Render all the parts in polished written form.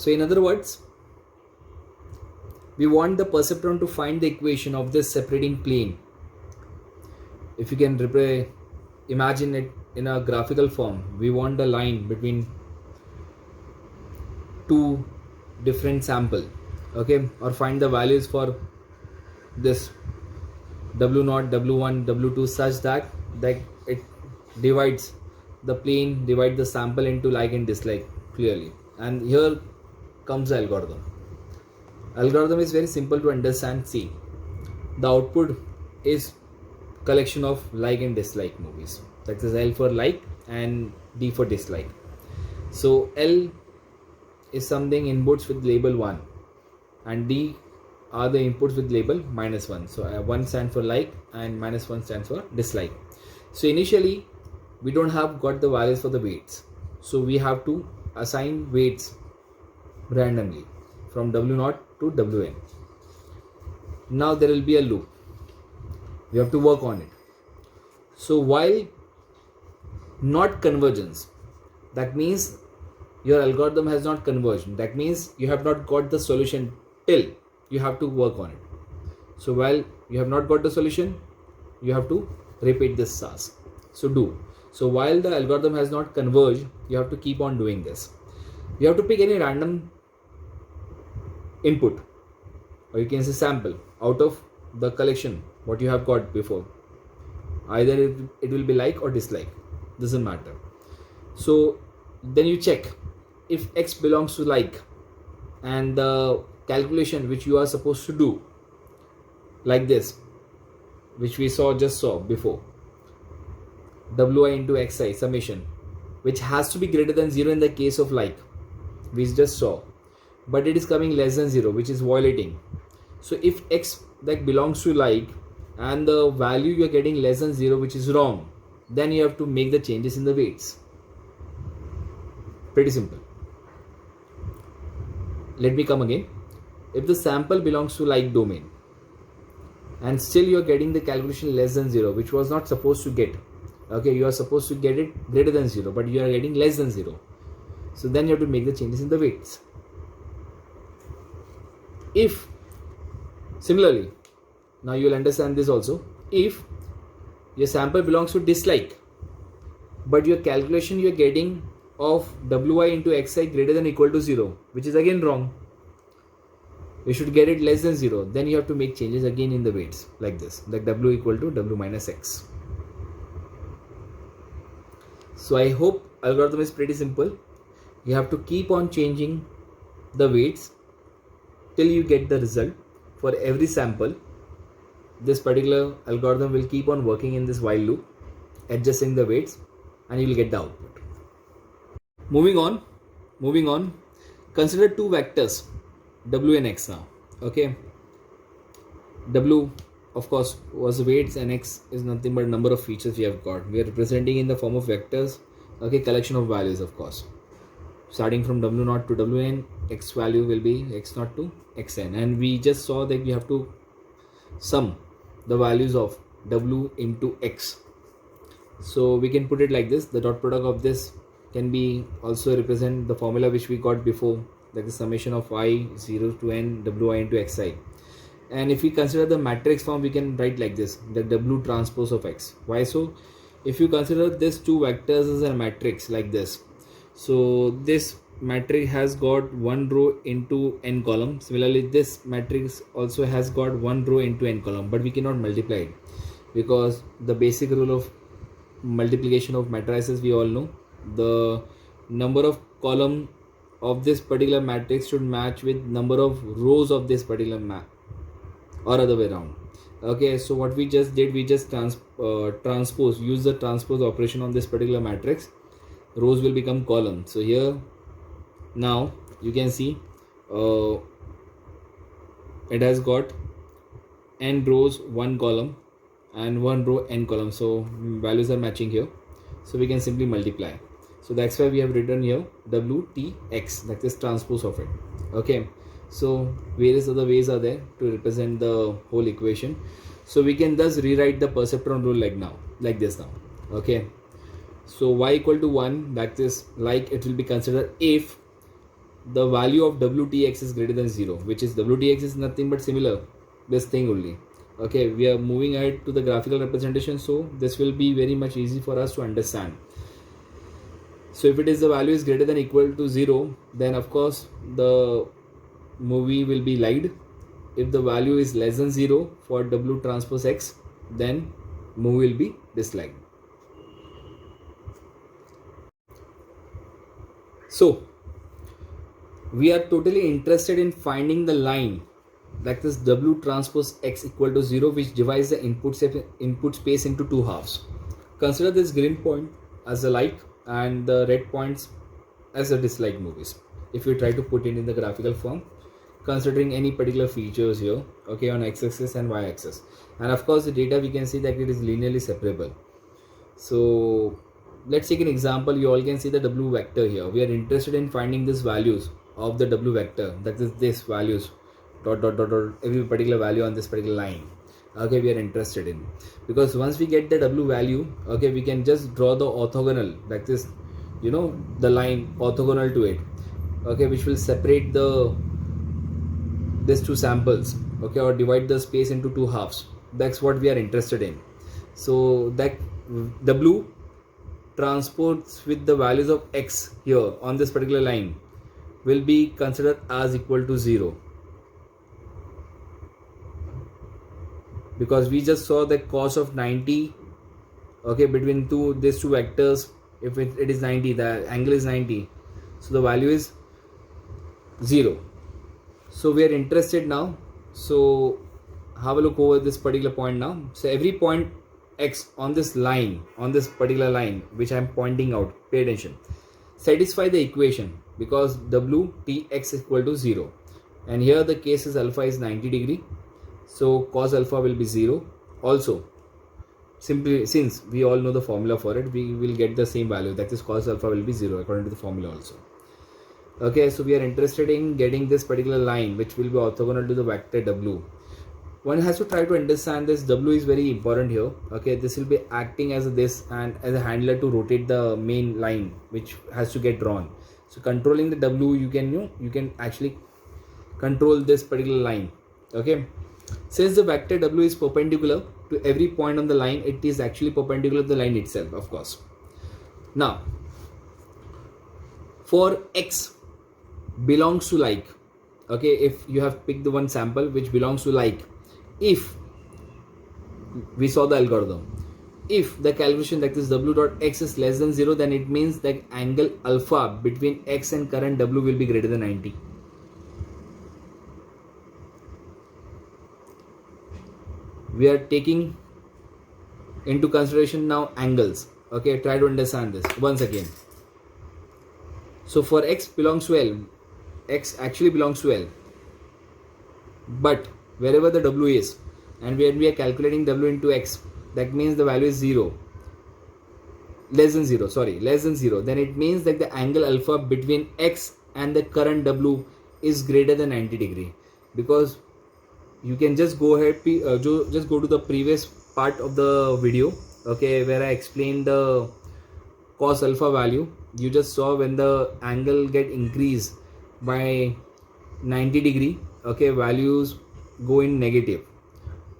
So in other words, we want the perceptron to find the equation of this separating plane. If you can imagine it in a graphical form, we want the line between two different sample, okay, or find the values for this w0, w1, w2 such that it divides the plane, divide the sample into like and dislike clearly. And here comes the algorithm. Algorithm is very simple to understand. See, the output is collection of like and dislike movies. That is L for like and D for dislike. So L is something inputs with label 1 and D are the inputs with label -1. So 1 stands for like and -1 stands for dislike. So initially we don't have got the values for the weights. So we have to assign weights randomly from W0 to Wn. Now there will be a loop. We have to work on it. So while not convergence, that means your algorithm has not converged. That means you have not got the solution till you have to work on it. So while you have not got the solution, you have to repeat this task. So while the algorithm has not converged, you have to keep on doing this. You have to pick any random input, or you can say sample, out of the collection what you have got before. Either it will be like or dislike, doesn't matter. So then you check if X belongs to like, and the calculation which you are supposed to do, like this, which we just saw before, Wi into Xi summation, which has to be greater than 0 in the case of like, we just saw, but it is coming less than 0, which is violating. So if X that belongs to like and the value you are getting less than 0, which is wrong, then you have to make the changes in the weights. Pretty simple. Let me come again. If the sample belongs to like domain and still you are getting the calculation less than 0, which was not supposed to get, okay, you are supposed to get it greater than 0, but you are getting less than 0. So then you have to make the changes in the weights. If similarly, now you will understand this also, if your sample belongs to dislike, but your calculation you are getting of Wi into Xi greater than or equal to 0, which is again wrong, you should get it less than 0, then you have to make changes again in the weights like this, like W equal to W minus X. So I hope algorithm is pretty simple. You have to keep on changing the weights till you get the result for every sample. This particular algorithm will keep on working in this while loop, adjusting the weights, and you will get the output. Moving on, consider two vectors, W and X now. Okay, W of course was weights and X is nothing but number of features we have got. We are representing in the form of vectors, okay, collection of values of course. Starting from W0 to Wn, X value will be X0 to Xn, and we just saw that we have to sum the values of W into X. So we can put it like this, the dot product of this can be also represent the formula which we got before, that is summation of I 0 to n Wi into Xi. And if we consider the matrix form, we can write like this, the W transpose of X. Why so? If you consider these two vectors as a matrix like this, so this matrix has got one row into n column. Similarly, this matrix also has got one row into n column, but we cannot multiply it because the basic rule of multiplication of matrices we all know, the number of column of this particular matrix should match with number of rows of this particular map, or other way around. Okay, so what we just did, we just transpose, use the transpose operation on this particular matrix. Rows will become columns. So here now you can see it has got n rows, one column, and one row n column. So values are matching here, so we can simply multiply. So that's why we have written here WTX, that is transpose of it. Okay, so various other ways are there to represent the whole equation. So we can thus rewrite the perceptron rule like this now. Okay, so y equal to 1, that is like, it will be considered if the value of WTX is greater than 0, which is WTX is nothing but similar this thing only. Okay, we are moving ahead to the graphical representation, so this will be very much easy for us to understand. So if it is the value is greater than equal to 0, then of course the movie will be liked. If the value is less than 0 for W transpose X, then movie will be disliked. So we are totally interested in finding the line that is W transpose X equal to 0, which divides the input space into two halves. Consider this green point as a like and the red points as a dislike movies. If you try to put it in the graphical form, considering any particular features here, okay, on x-axis and y-axis, and of course the data we can see that it is linearly separable. So let's take an example. You all can see the W vector here. We are interested in finding these values of the W vector, that is this values dot dot dot dot every particular value on this particular line. Okay, we are interested in, because once we get the W value, okay, we can just draw the orthogonal, like this, you know, the line orthogonal to it, okay, which will separate these two samples, okay, or divide the space into two halves. That's what we are interested in. So that W transports with the values of X here on this particular line will be considered as equal to 0, because we just saw the cos of 90, okay, between these two vectors. If it is 90, the angle is 90, so the value is 0. So we are interested now. So have a look over this particular point now. So every point X on this line, on this particular line which I am pointing out, pay attention, satisfy the equation, because WTX is equal to 0, and here the case is alpha is 90 degree, so cos alpha will be 0. Also, simply since we all know the formula for it, we will get the same value, that is cos alpha will be 0 according to the formula also. Okay, so we are interested in getting this particular line which will be orthogonal to the vector W. One has to try to understand this. W is very important here. Okay, this will be acting as this and as a handler to rotate the main line which has to get drawn. So controlling the W, you can actually control this particular line. Okay, since the vector W is perpendicular to every point on the line, it is actually perpendicular to the line itself, of course. Now for X belongs to like, okay, if you have picked the one sample which belongs to like, if we saw the algorithm, if the calculation that is W dot X is less than 0, then it means that angle alpha between X and current W will be greater than 90. We are taking into consideration now angles. Okay, try to understand this once again. So for X belongs to L, X actually belongs to L, but wherever the W is, and when we are calculating W into X, that means the value is 0, less than 0, then it means that the angle alpha between X and the current W is greater than 90 degree. Because you can just go ahead, just go to the previous part of the video, okay, where I explained the cos alpha value. You just saw when the angle get increased by 90 degree, okay, values go in negative,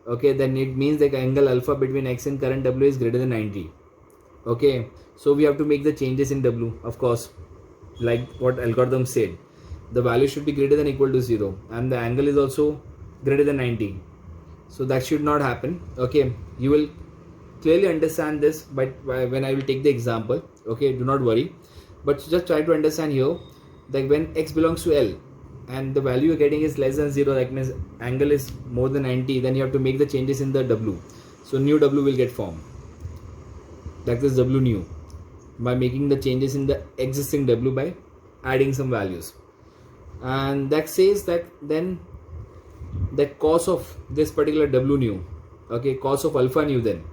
okay, then it means that angle alpha between X and current W is greater than 90. Okay, so we have to make the changes in W, of course, like what algorithm said, the value should be greater than equal to 0 and the angle is also greater than 90. So that should not happen. Okay, you will clearly understand this, but when I will take the example, okay, do not worry, but just try to understand here that when X belongs to L and the value you're getting is less than 0, that means angle is more than 90, then you have to make the changes in the W. So new W will get formed, that is W new, by making the changes in the existing W by adding some values. And that says that then the cos of this particular W new, okay, cos of alpha new, then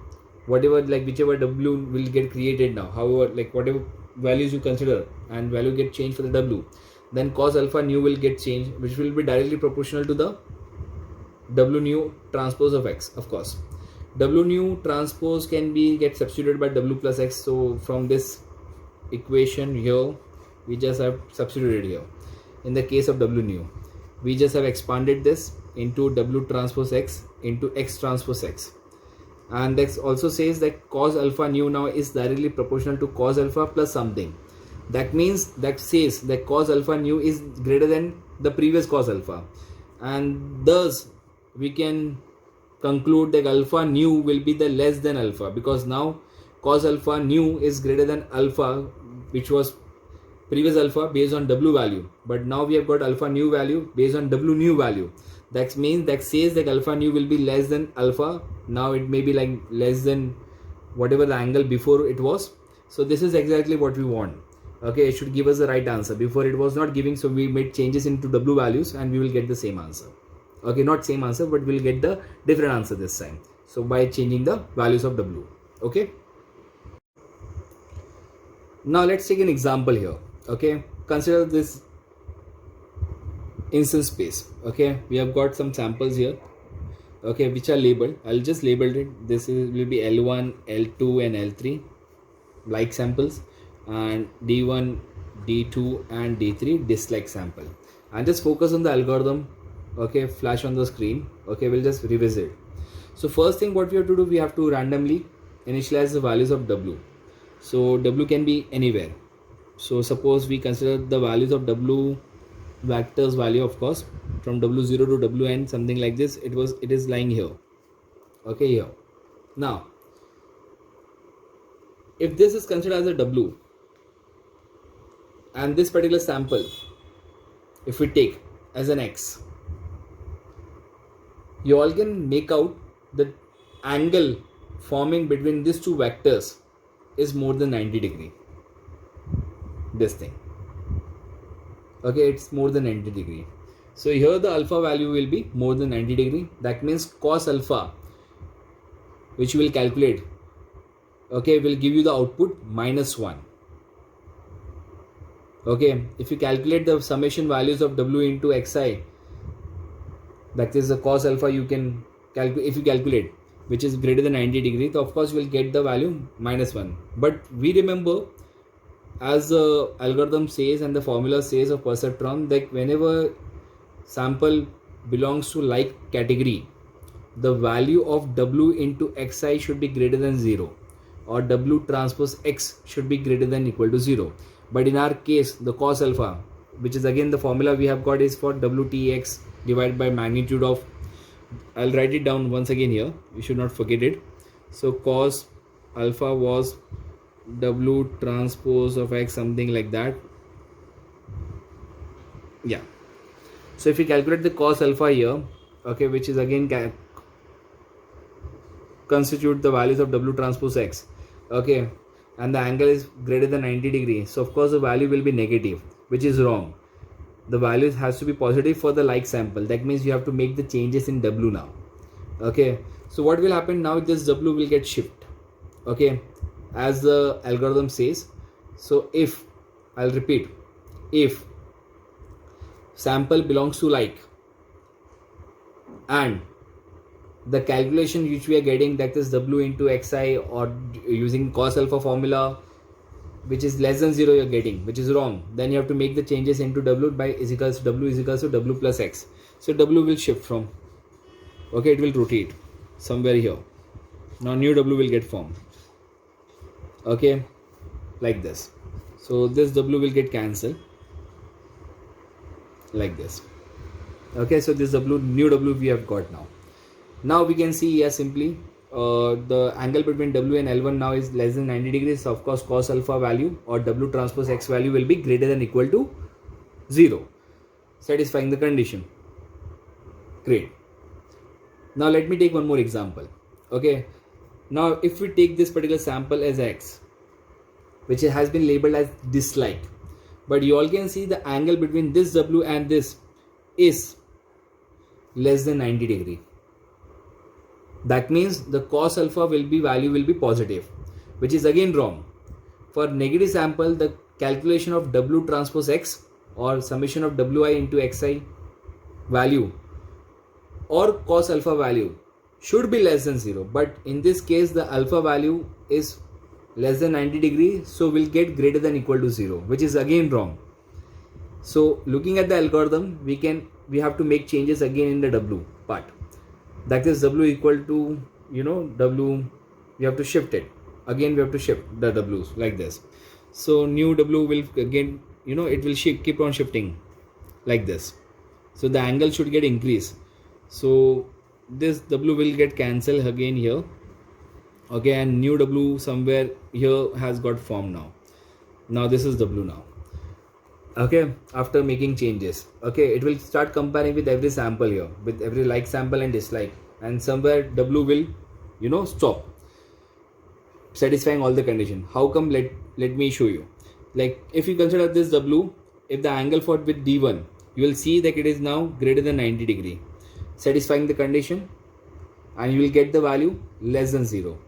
whatever, like whichever W will get created now, however, like whatever values you consider and value get changed for the W, then cos alpha new will get changed, which will be directly proportional to the W new transpose of X. Of course, W new transpose can be get substituted by W plus X. So from this equation here, we just have substituted here. in the case of W new. We just have expanded this into W transpose X into X transpose X. And that also says that cos alpha nu now is directly proportional to cos alpha plus something. That means that says that cos alpha nu is greater than the previous cos alpha, and thus we can conclude that alpha nu will be the less than alpha, because now cos alpha nu is greater than alpha, which was previous alpha based on W value, but now we have got alpha nu value based on W nu value. That means that says that alpha nu will be less than alpha. Now it may be like less than whatever the angle before it was. So this is exactly what we want. Okay, it should give us the right answer. Before it was not giving, so we made changes into W values and we will get the same answer. Okay, not same answer, but we'll get the different answer this time. So by changing the values of W. Okay. Now let's take an example here. Okay, consider this instance space. Okay, we have got some samples here. Okay, which are labeled. I'll just label it. This will be L1, L2 and L3 like samples, and D1, D2 and D3 dislike sample. And just focus on the algorithm. Okay, flash on the screen. Okay, we'll just revisit. So first thing what we have to do, we have to randomly initialize the values of W. So W can be anywhere. So suppose we consider the values of W vectors value, of course, from W0 to Wn, something like this. It is lying here. Okay, here. Now if this is considered as a W, and this particular sample if we take as an X, you all can make out the angle forming between these two vectors is more than 90 degree. This thing, okay, it's more than 90 degree. So here the alpha value will be more than 90 degree. That means cos alpha, which you will calculate, okay, will give you the output -1. Okay, if you calculate the summation values of W into Xi, that is the cos alpha, you can calculate. If you calculate which is greater than 90 degree, so of course you will get the value -1. But we remember, as the algorithm says and the formula says of perceptron, that whenever sample belongs to like category, the value of W into Xi should be greater than 0, or W transpose X should be greater than equal to 0. But in our case, the cos alpha, which is again the formula we have got, is for WTX divided by magnitude of, I'll write it down once again here, you should not forget it. So cos alpha was W transpose of X, something like that. Yeah. So if you calculate the cos alpha here, okay, which is again constitute the values of W transpose X, okay, and the angle is greater than 90 degrees, so of course the value will be negative, which is wrong. The value has to be positive for the like sample. That means you have to make the changes in W now. Okay, so what will happen now, this W will get shift, okay, as the algorithm says. So if, I'll repeat, if sample belongs to like, and the calculation which we are getting, that is W into Xi, or using cos alpha formula, which is less than 0 you're getting, which is wrong, then you have to make the changes into W by is equals to W plus X. So W will shift from, okay, it will rotate somewhere here. Now new W will get formed, okay, like this. So this W will get cancelled like this. Okay, so this new W we have got now. Now we can see here simply the angle between W and L1 now is less than 90 degrees. So of course cos alpha value or W transpose X value will be greater than equal to 0, satisfying the condition. Great. Now let me take one more example. Okay, now if we take this particular sample as X, which has been labeled as dislike, but you all can see the angle between this W and this is less than 90 degree. That means the cos alpha value will be positive, which is again wrong. For negative sample, the calculation of W transpose X or summation of Wi into Xi value or cos alpha value should be less than 0. But in this case, the alpha value is less than 90 degrees, so we'll get greater than equal to 0, which is again wrong. So looking at the algorithm, we have to make changes again in the W part. That is W equal to, W, we have to shift it. Again we have to shift the W's like this. So new W will again, it will keep on shifting like this. So the angle should get increased. So this W will get cancelled again here. Okay, and new W somewhere here has got formed now. Now this is W now. Okay, after making changes, okay, it will start comparing with every sample here, with every like sample and dislike, and somewhere W will, stop satisfying all the condition. How come? Let me show you. Like if you consider this W, if the angle for with D1, you will see that it is now greater than 90 degree, satisfying the condition, and you will get the value less than 0.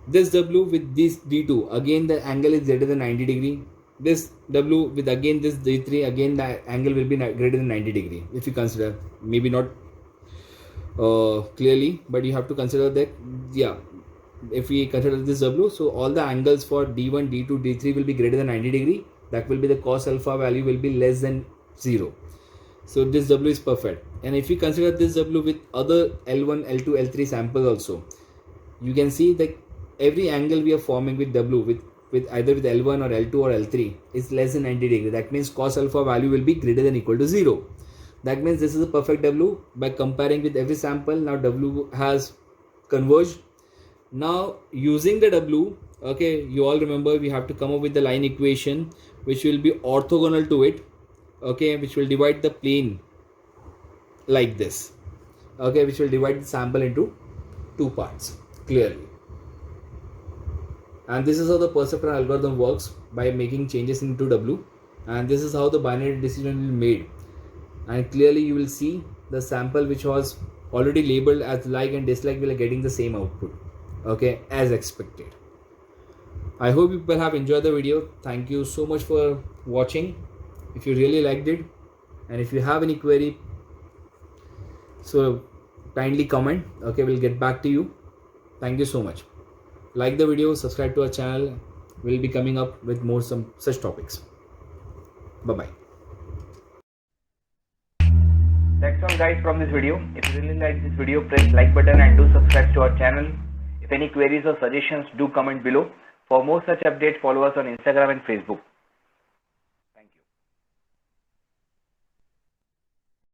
This W with this D2, again the angle is greater than 90 degree. This W with again this D3, again the angle will be greater than 90 degree. If you consider, maybe not clearly, but you have to consider that, yeah, if we consider this W, so all the angles for D1, D2, D3 will be greater than 90 degree. That will be the cos alpha value will be less than 0. So this W is perfect. And if you consider this W with other L1, L2, L3 samples also, you can see that every angle we are forming with W with either with L1 or L2 or L3 is less than 90 degree. That means cos alpha value will be greater than equal to 0. That means this is a perfect W. By comparing with every sample, now W has converged. Now using the W, okay, you all remember we have to come up with the line equation which will be orthogonal to it, okay, which will divide the plane like this, okay, which will divide the sample into two parts clearly. And this is how the perceptron algorithm works, by making changes into W, and this is how the binary decision will be made. And clearly you will see the sample which was already labeled as like and dislike will be getting the same output, okay, as expected. I hope you people have enjoyed the video. Thank you so much for watching. If you really liked it, and if you have any query, so kindly comment, okay, we'll get back to you. Thank you so much. Like the video, subscribe to our channel. We'll be coming up with more some such topics. Bye bye. That's all guys from this video. If you really like this video, press like button and do subscribe to our channel. If any queries or suggestions, do comment below. For more such updates, follow us on Instagram and Facebook.